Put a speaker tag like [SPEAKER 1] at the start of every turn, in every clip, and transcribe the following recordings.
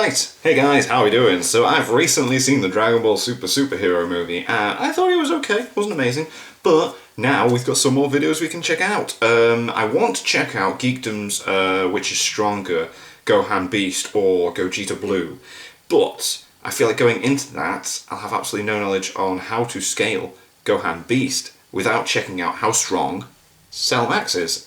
[SPEAKER 1] Right, hey guys, how are we doing? So I've recently seen the Dragon Ball Super superhero movie, and I thought it was okay, wasn't amazing, but now we've got some more videos we can check out. I want to check out Geekdom's which is stronger, Gohan Beast or Gogeta Blue, but I feel like going into that, I'll have absolutely no knowledge on how to scale Gohan Beast without checking out how strong Cell Max is,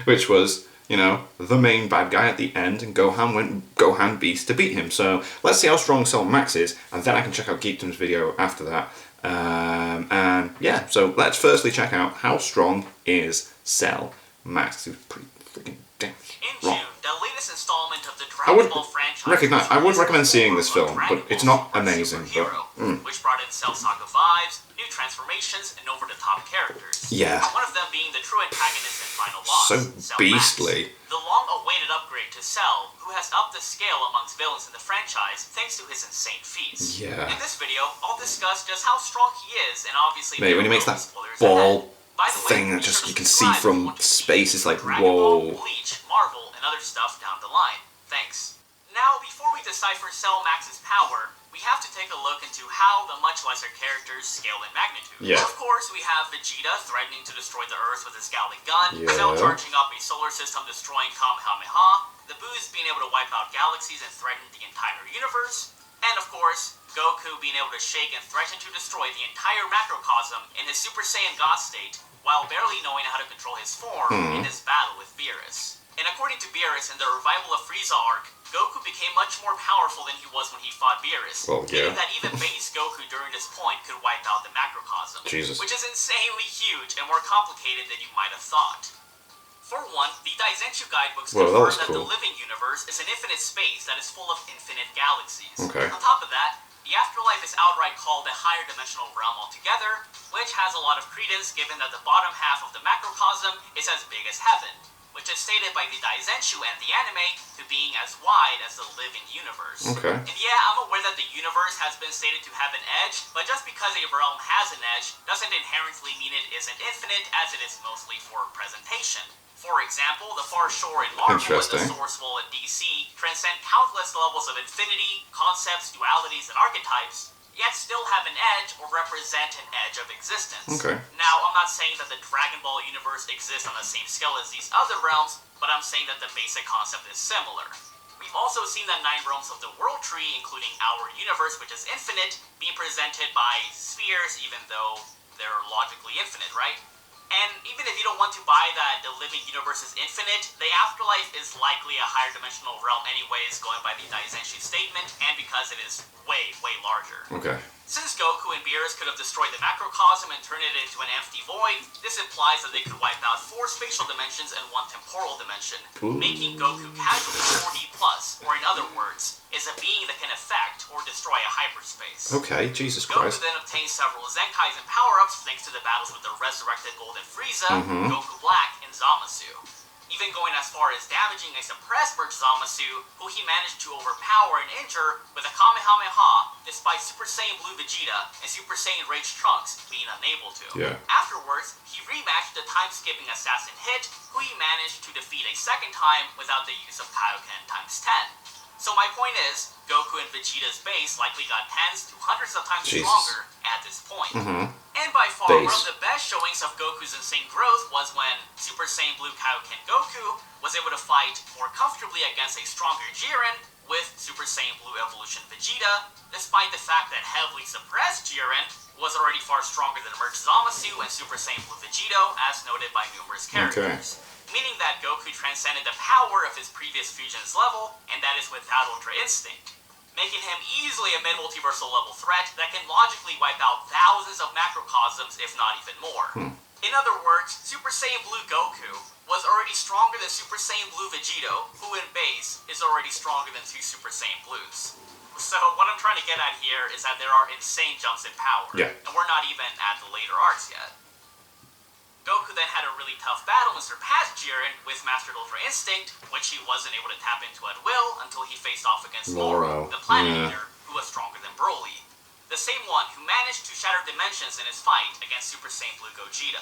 [SPEAKER 1] which was, you know, the main bad guy at the end, and Gohan went Gohan Beast to beat him. So let's see how strong Cell Max is, and then I can check out Geekdom's video after that. And yeah, so let's firstly check out how strong is Cell Max. He's pretty freaking damn strong.
[SPEAKER 2] In June, the latest installment of the Dragon Ball franchise.
[SPEAKER 1] I would recommend seeing this film, but it's not amazing.
[SPEAKER 2] Which brought in Cell Saga vibes, new transformations, and over-the-top characters.
[SPEAKER 1] Yeah.
[SPEAKER 2] One of them being the true antagonist and final boss,
[SPEAKER 1] So
[SPEAKER 2] Cell
[SPEAKER 1] beastly.
[SPEAKER 2] Max. The long-awaited upgrade to Cell, who has upped the scale amongst villains in the franchise thanks to his insane feats.
[SPEAKER 1] Yeah.
[SPEAKER 2] In this video, I'll discuss just how strong he is, and obviously
[SPEAKER 1] Mate, when he makes that ball thing that just you can see from space, it's like, whoa.
[SPEAKER 2] Bleach, Marvel, and other stuff down the line. Thanks. Now, before we decipher Cell Max's power, we have to take a look into how the much lesser characters scale in magnitude.
[SPEAKER 1] Yeah.
[SPEAKER 2] Of course, we have Vegeta threatening to destroy the Earth with his Gatling gun,
[SPEAKER 1] Yeah.
[SPEAKER 2] Cell charging up a solar system destroying Kamehameha, the Boos being able to wipe out galaxies and threaten the entire universe, and of course, Goku being able to shake and threaten to destroy the entire macrocosm in his Super Saiyan God state, while barely knowing how to control his form in his battle with Beerus. And according to Beerus in the Revival of Frieza arc, Goku became much more powerful than he was when he fought Beerus, meaning that even base Goku during this point could wipe out the macrocosm, which is insanely huge and more complicated than you might have thought. For one, the Daizenshu guidebooks confirm that the living universe is an infinite space that is full of infinite galaxies. On top of that, the afterlife is outright called a higher dimensional realm altogether, which has a lot of credence given that the bottom half of the macrocosm is as big as heaven, which is stated by the Daizenshu and the anime to being as wide as the living universe. And yeah, I'm aware that the universe has been stated to have an edge, but just because a realm has an edge doesn't inherently mean it isn't infinite, as it is mostly for presentation. For example, the Far Shore in Marvel and the Source Wall in DC transcend countless levels of infinity, concepts, dualities, and archetypes, yet still have an edge or represent an edge of existence. Now, I'm not saying that the Dragon Ball universe exists on the same scale as these other realms, but I'm saying that the basic concept is similar. We've also seen the 9 realms of the World Tree, including our universe, which is infinite, being presented by spheres, even though they're logically infinite, right? And even if you don't want to buy that the living universe is infinite, the afterlife is likely a higher dimensional realm anyways, going by the Daizenshu statement, and because it is way, way larger. Since Goku and Beerus could have destroyed the macrocosm and turned it into an empty void, this implies that they could wipe out 4 spatial dimensions and 1 temporal dimension, making Goku casually 4D+, or in other words, is a being that can affect or destroy a hyperspace.
[SPEAKER 1] Jesus Christ.
[SPEAKER 2] Goku then obtains several Zenkais and power-ups thanks to the battles with the resurrected Golden Frieza, Goku Black, and Zamasu. Even going as far as damaging a suppressed Merch Zamasu, who he managed to overpower and injure with a Kamehameha, despite Super Saiyan Blue Vegeta and Super Saiyan Rage Trunks being unable to. Afterwards, he rematched the time-skipping assassin Hit, who he managed to defeat a second time without the use of Kaioken times 10. So my point is, Goku and Vegeta's base likely got tens to hundreds of times stronger at this point. And by far, one of the best showings of Goku's insane growth was when Super Saiyan Blue Kaioken Goku was able to fight more comfortably against a stronger Jiren with Super Saiyan Blue Evolution Vegeta, despite the fact that heavily suppressed Jiren was already far stronger than Merch Zamasu and Super Saiyan Blue Vegito, as noted by numerous characters. Meaning that Goku transcended the power of his previous fusion's level, and that is without Ultra Instinct, making him easily a mid-multiversal level threat that can logically wipe out thousands of macrocosms, if not even more. In other words, Super Saiyan Blue Goku was already stronger than Super Saiyan Blue Vegito, who in base is already stronger than 2 Super Saiyan Blues. So what I'm trying to get at here is that there are insane jumps in power, and we're not even at the later arcs yet. Goku then had a really tough battle and surpassed Jiren with Mastered Ultra Instinct, which he wasn't able to tap into at will until he faced off against Moro, the Planet Eater, who was stronger than Broly. The same one who managed to shatter dimensions in his fight against Super Saiyan Blue Gogeta.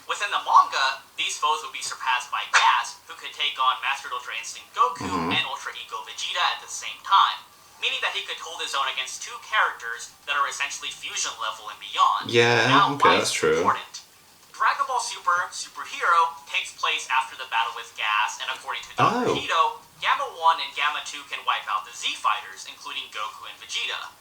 [SPEAKER 2] Within the manga, these foes would be surpassed by Gas, who could take on Mastered Ultra Instinct Goku and Ultra Ego Vegeta. Vegeta at the same time, meaning that he could hold his own against two characters that are essentially fusion level and beyond.
[SPEAKER 1] Yeah,
[SPEAKER 2] now,
[SPEAKER 1] okay,
[SPEAKER 2] why
[SPEAKER 1] that's
[SPEAKER 2] is
[SPEAKER 1] true.
[SPEAKER 2] it important? Dragon Ball Super Superhero takes place after the battle with Gas, and according to Dr. Hito, Gamma 1 and Gamma 2 can wipe out the Z Fighters, including Goku and Vegeta.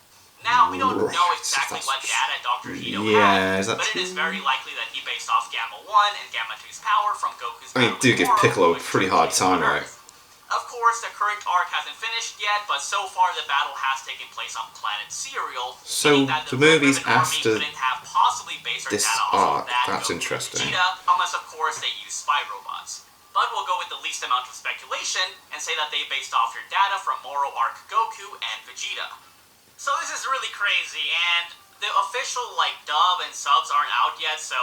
[SPEAKER 2] Now, we don't know exactly what data Dr. Hito had, but it is very likely that he based off Gamma 1 and Gamma 2's power from Goku's battle with
[SPEAKER 1] do give
[SPEAKER 2] Moro,
[SPEAKER 1] Piccolo a
[SPEAKER 2] which
[SPEAKER 1] pretty
[SPEAKER 2] took
[SPEAKER 1] hard
[SPEAKER 2] place
[SPEAKER 1] time,
[SPEAKER 2] on
[SPEAKER 1] right?
[SPEAKER 2] Earth. Of course, the current arc hasn't finished yet, but so far the battle has taken place on planet Cereal,
[SPEAKER 1] So
[SPEAKER 2] meaning that
[SPEAKER 1] the movies
[SPEAKER 2] Red Ribbon Army
[SPEAKER 1] after
[SPEAKER 2] couldn't have possibly based their
[SPEAKER 1] this
[SPEAKER 2] data off
[SPEAKER 1] arc,
[SPEAKER 2] of that
[SPEAKER 1] that's
[SPEAKER 2] Goku and
[SPEAKER 1] interesting.
[SPEAKER 2] Vegeta, unless of course they use spy robots. But we'll go with the least amount of speculation and say that they based off their data from Moro Arc Goku and Vegeta. So this is really crazy, and the official dub and subs aren't out yet, so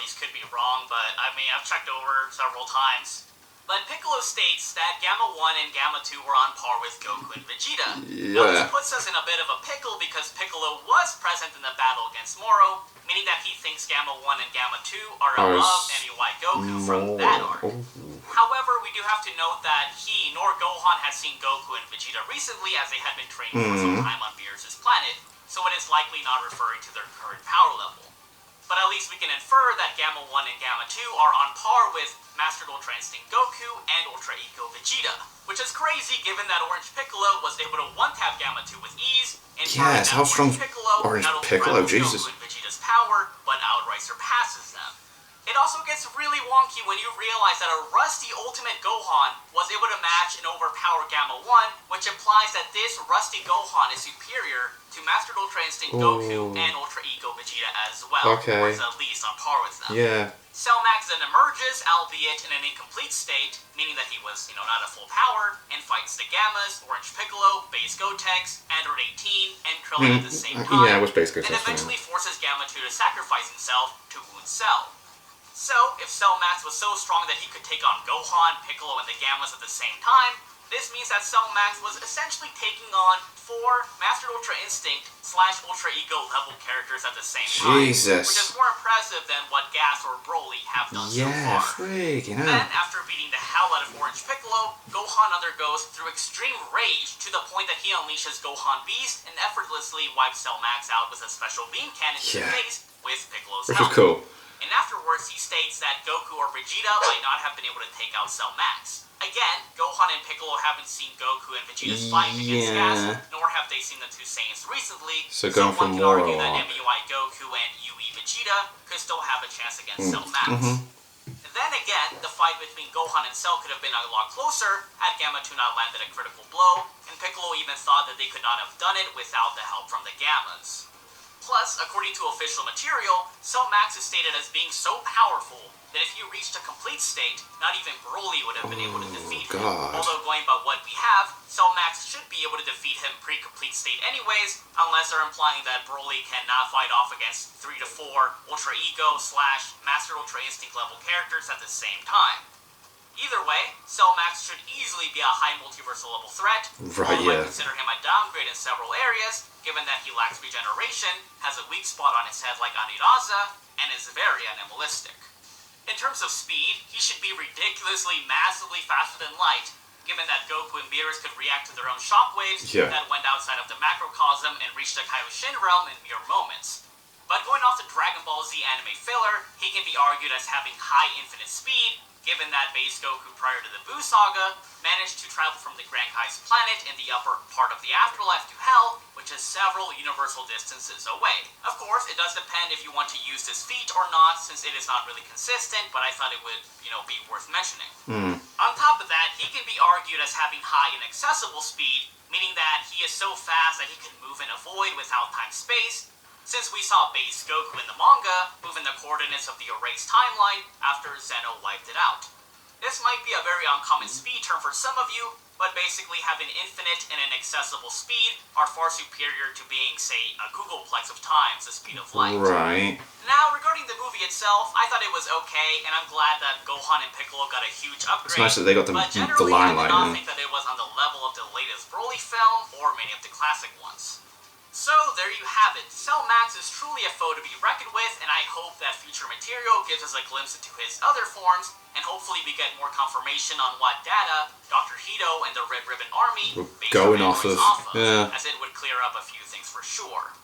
[SPEAKER 2] these could be wrong, but I mean I've checked over several times. But Piccolo states that Gamma 1 and Gamma 2 were on par with Goku and Vegeta. Now this puts us in a bit of a pickle because Piccolo was present in the battle against Moro, meaning that he thinks Gamma 1 and Gamma 2 are above MUI Goku from that arc. However, we do have to note that he nor Gohan had seen Goku and Vegeta recently as they had been training for some time on Beerus' planet, so it is likely not referring to their current power level. But at least we can infer that Gamma 1 and Gamma 2 are on par with Mastered Ultra Instinct Goku and Ultra Ego Vegeta, which is crazy given that Orange Piccolo was able to one-tap Gamma 2 with ease, and
[SPEAKER 1] yes, how strong
[SPEAKER 2] Piccolo not only rivals
[SPEAKER 1] Jesus.
[SPEAKER 2] Goku and Vegeta's power, but outright surpasses them. It also gets really wonky when you realize that a rusty Ultimate Gohan was able to match and overpower Gamma 1, which implies that this rusty Gohan is superior to Mastered Ultra Instinct Goku and Ultra Ego Vegeta as well, or is at least on par with them.
[SPEAKER 1] Yeah.
[SPEAKER 2] Cell Max then emerges, albeit in an incomplete state, meaning that he was, not at full power, and fights the Gammas, Orange Piccolo, Base Gotenks, Android 18, and Krillin at the same time,
[SPEAKER 1] yeah, it was Base Gotenks,
[SPEAKER 2] and eventually forces Gamma 2 to sacrifice himself to wound Cell. So, if Cell Max was so strong that he could take on Gohan, Piccolo, and the Gammas at the same time, this means that Cell Max was essentially taking on 4 Master Ultra Instinct / Ultra Ego level characters at the same time, which is more impressive than what Gas or Broly have done so far. Then, after beating the hell out of Orange Piccolo, Gohan undergoes through extreme rage to the point that he unleashes Gohan Beast and effortlessly wipes Cell Max out with a special beam cannon to the face with Piccolo's help.
[SPEAKER 1] Which is cool.
[SPEAKER 2] And afterwards, he states that Goku or Vegeta might not have been able to take out Cell Max. Again, Gohan and Piccolo haven't seen Goku and Vegeta's fight against Gas, nor have they seen the two Saiyans recently, so one can argue that MUI Goku and UE Vegeta could still have a chance against Cell Max. Then again, the fight between Gohan and Cell could have been a lot closer had Gamma 2 not landed a critical blow, and Piccolo even thought that they could not have done it without the help from the Gammas. Plus, according to official material, Cell Max is stated as being so powerful that if he reached a complete state, not even Broly would have been able to defeat him. Although going by what we have, Cell Max should be able to defeat him pre-complete state anyways, unless they're implying that Broly cannot fight off against 3 to 4 Ultra Ego / Master Ultra Instinct level characters at the same time. Either way, Cell Max should easily be a high multiversal level threat, although I consider him a downgrade in several areas, given that he lacks regeneration, has a weak spot on his head like Aniraza, and is very animalistic. In terms of speed, he should be ridiculously, massively faster than light, given that Goku and Beerus could react to their own shockwaves that went outside of the macrocosm and reached the Kaioshin realm in mere moments. But going off the Dragon Ball Z anime filler, he can be argued as having high infinite speed, given that base Goku prior to the Buu Saga managed to travel from the Grand Kai's planet in the upper part of the afterlife to Hell, which is several universal distances away. Of course, it does depend if you want to use this feat or not, since it is not really consistent, but I thought it would, be worth mentioning. On top of that, he can be argued as having high inaccessible speed, meaning that he is so fast that he can move in a void without time-space, since we saw base Goku in the manga move in the coordinates of the erased timeline after Zeno wiped it out. This might be a very uncommon speed term for some of you, but basically having infinite and inaccessible speed are far superior to being, say, a googolplex of times the speed of light.
[SPEAKER 1] Right.
[SPEAKER 2] Now, regarding the movie itself, I thought it was okay, and I'm glad that Gohan and Piccolo got a huge upgrade.
[SPEAKER 1] It's nice that they got the limelight.
[SPEAKER 2] I did not think that it was on the level of the latest Broly film or many of the classic ones. So, there you have it. Cell Max is truly a foe to be reckoned with, and I hope that future material gives us a glimpse into his other forms, and hopefully we get more confirmation on what data Dr. Hito and the Red Ribbon Army
[SPEAKER 1] We're
[SPEAKER 2] base
[SPEAKER 1] going
[SPEAKER 2] our
[SPEAKER 1] off
[SPEAKER 2] androids
[SPEAKER 1] of, yeah.
[SPEAKER 2] as it would clear up a few things for sure.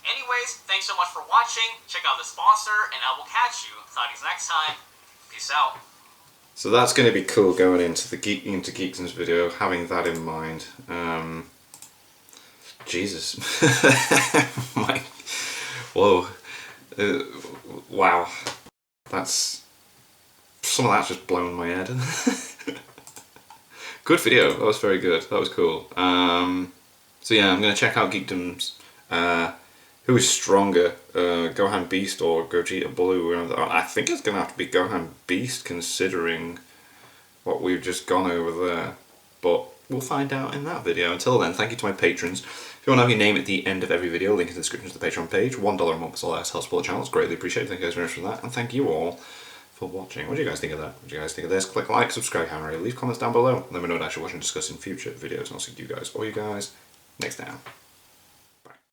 [SPEAKER 2] Anyways, thanks so much for watching. Check out the sponsor, and I will catch you next time. Peace out.
[SPEAKER 1] So that's going to be cool going into the Geekdom's video, having that in mind. Jesus. Whoa. Wow. Some of that's just blown my head. Good video. That was very good. That was cool. So yeah, I'm going to check out Geekdom's. Who is stronger, Gohan Beast or Gogeta Blue? I think it's going to have to be Gohan Beast, considering what we've just gone over there. But we'll find out in that video. Until then, thank you to my patrons. If you want to have your name at the end of every video, link in the description to the Patreon page. $1 a month or less helps support the channel. It's greatly appreciated. Thank you guys very much for that. And thank you all for watching. What do you guys think of that? What do you guys think of this? Click like, subscribe, and leave comments down below. Let me know what I should watch and discuss in future videos. And I'll see you guys next time.